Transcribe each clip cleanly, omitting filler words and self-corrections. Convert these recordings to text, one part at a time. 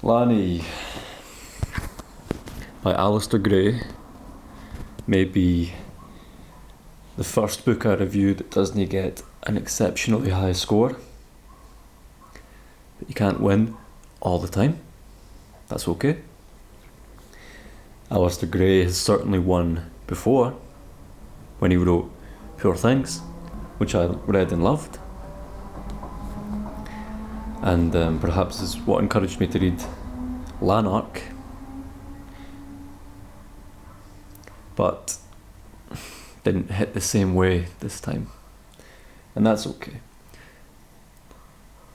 Lanny by Alasdair Gray may be the first book I reviewed that doesn't get an exceptionally high score. But you can't win all the time. That's okay. Alasdair Gray has certainly won before when he wrote Poor Things, which I read and loved. And perhaps is what encouraged me to read Lanark. But didn't hit the same way this time. And that's okay.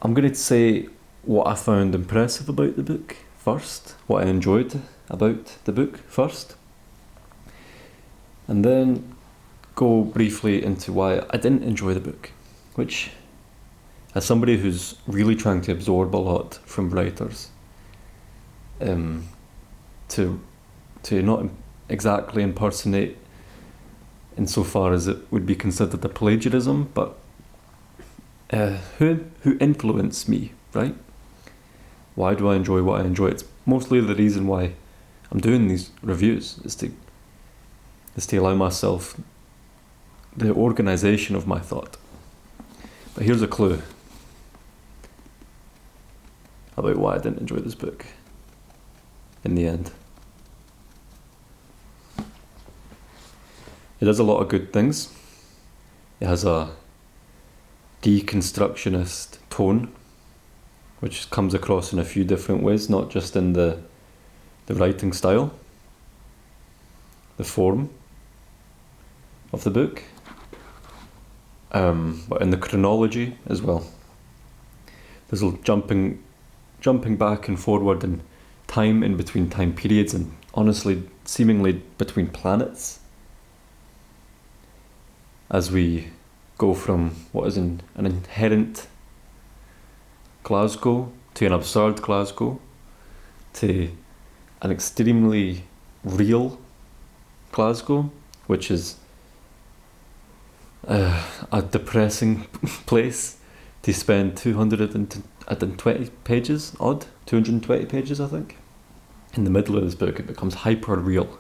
I'm going to say what I found impressive about the book first, what I enjoyed about the book first, and then go briefly into why I didn't enjoy the book, which, as somebody who's really trying to absorb a lot from writers, to not exactly impersonate insofar as it would be considered a plagiarism, but who influenced me, right? Why do I enjoy what I enjoy? It's mostly the reason why I'm doing these reviews is to allow myself the organisation of my thought. But here's a clue about why I didn't enjoy this book in the end. It does a lot of good things. It has a deconstructionist tone, which comes across in a few different ways, not just in the writing style, the form of the book, but in the chronology as well. There's a jumping back and forward in time, in between time periods, and honestly, seemingly between planets, as we go from what is an inherent Glasgow to an absurd Glasgow to an extremely real Glasgow, which is a depressing place to spend 220 pages, 220 pages I think. In the middle of this book it becomes hyper real,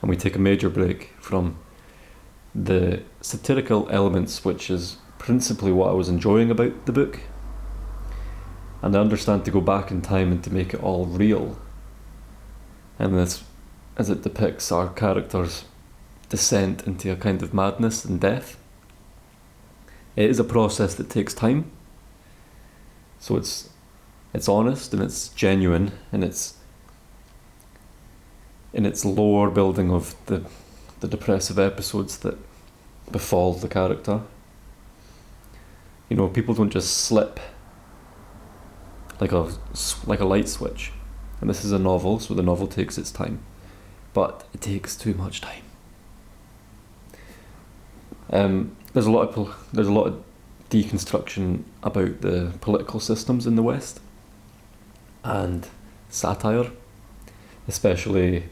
and we take a major break from the satirical elements, which is principally what I was enjoying about the book, and I understand to go back in time and to make it all real, and this, as it depicts our characters' descent into a kind of madness and death. It is a process that takes time, so it's honest and it's genuine, and it's in its lore building of the depressive episodes that befall the character. You know, people don't just slip like a light switch, and this is a novel, so the novel takes its time, but it takes too much time. There's a lot of deconstruction about the political systems in the West, and satire, especially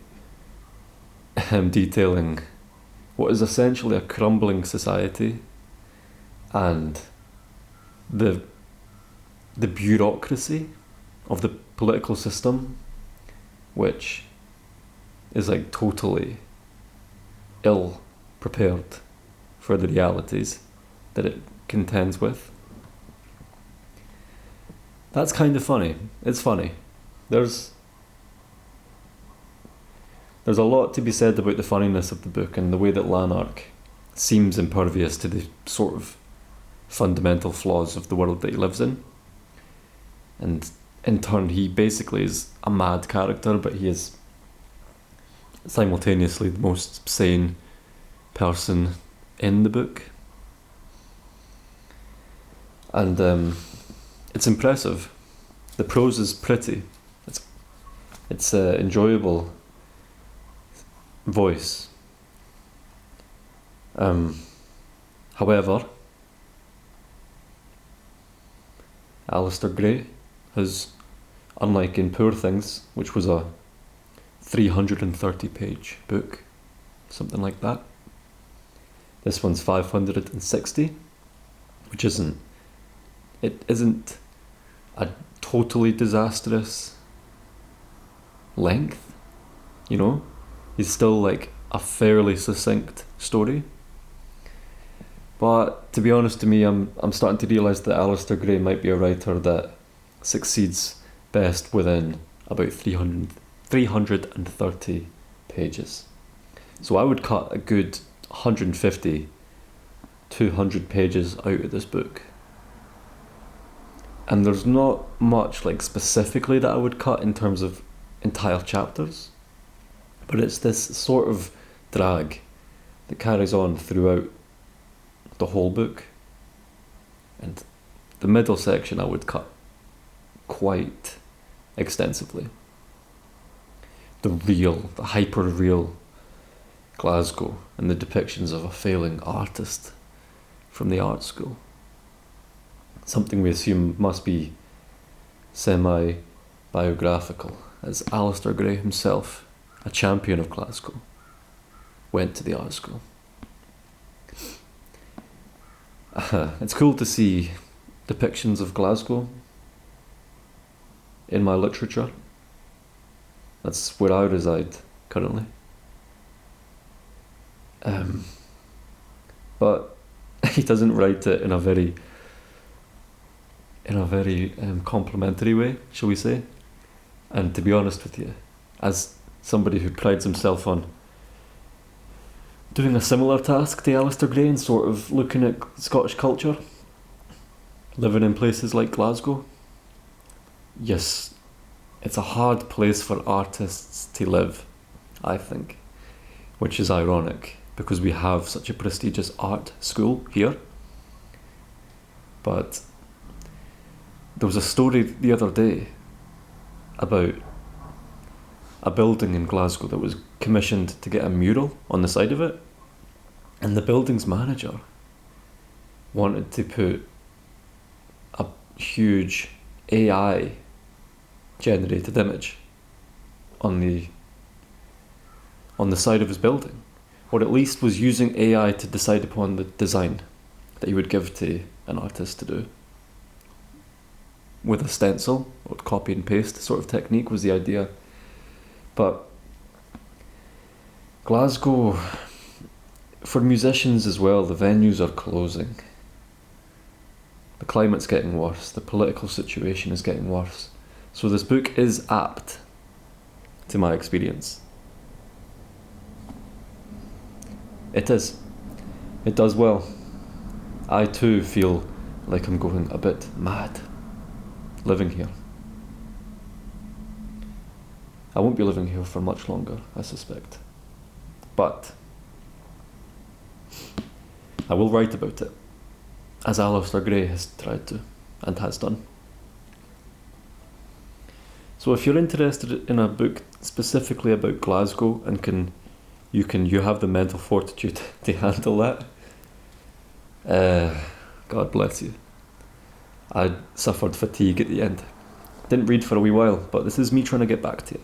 detailing what is essentially a crumbling society and the bureaucracy of the political system, which is like totally ill prepared for the realities that it contends with. That's kind of funny. It's funny. There's a lot to be said about the funniness of the book and the way that Lanark seems impervious to the sort of fundamental flaws of the world that he lives in. And in turn, he basically is a mad character, but he is simultaneously the most sane person in the book. And it's impressive. The prose is pretty. It's enjoyable voice. However, Alasdair Gray has, unlike in Poor Things, which was a 330 page book, something like that, this one's 560, which isn't a totally disastrous length, you know? He's still like a fairly succinct story. But to be honest, to me, I'm starting to realise that Alasdair Gray might be a writer that succeeds best within about 330 pages. So I would cut a good 150, 200 pages out of this book. And there's not much like specifically that I would cut in terms of entire chapters, but it's this sort of drag that carries on throughout the whole book. And the middle section I would cut quite extensively. The hyper-real Glasgow and the depictions of a failing artist from the art school. Something we assume must be semi-biographical, as Alasdair Gray himself, a champion of Glasgow, went to the art school. It's cool to see depictions of Glasgow in my literature. That's where I reside currently. But he doesn't write it in a very complimentary way, shall we say. And to be honest with you, as somebody who prides himself on doing a similar task to Alasdair Gray and sort of looking at Scottish culture, living in places like Glasgow, yes, it's a hard place for artists to live, I think, which is ironic because we have such a prestigious art school here. But there was a story the other day about a building in Glasgow that was commissioned to get a mural on the side of it, and the building's manager wanted to put a huge AI generated image on the side of his building, or at least was using AI to decide upon the design that he would give to an artist to do. With a stencil, or copy and paste sort of technique was the idea. But Glasgow, for musicians as well, the venues are closing. The climate's getting worse, the political situation is getting worse. So this book is apt to my experience. It is. It does well. I too feel like I'm going a bit mad living here. I won't be living here for much longer, I suspect. But I will write about it, as Alasdair Gray has tried to, and has done. So if you're interested in a book specifically about Glasgow and you have the mental fortitude to handle that, God bless you. I suffered fatigue at the end. Didn't read for a wee while, but this is me trying to get back to it.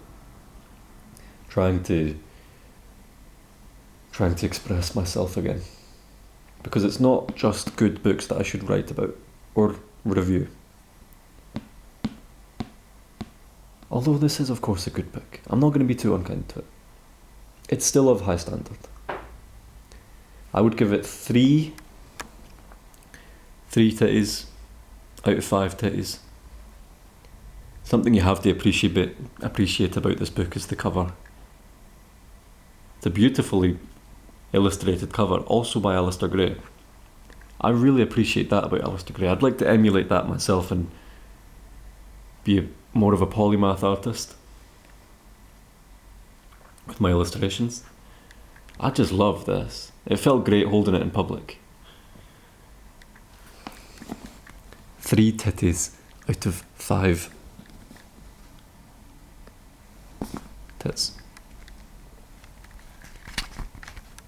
Trying to express myself again. Because it's not just good books that I should write about or review. Although this is of course a good book. I'm not going to be too unkind to it. It's still of high standard. I would give it 3 titties out of 5 titties. Something you have to appreciate about this book is the cover. It's a beautifully illustrated cover, also by Alasdair Gray. I really appreciate that about Alasdair Gray. I'd like to emulate that myself and be more of a polymath artist with my illustrations. I just love this. It felt great holding it in public. 3 titties out of 5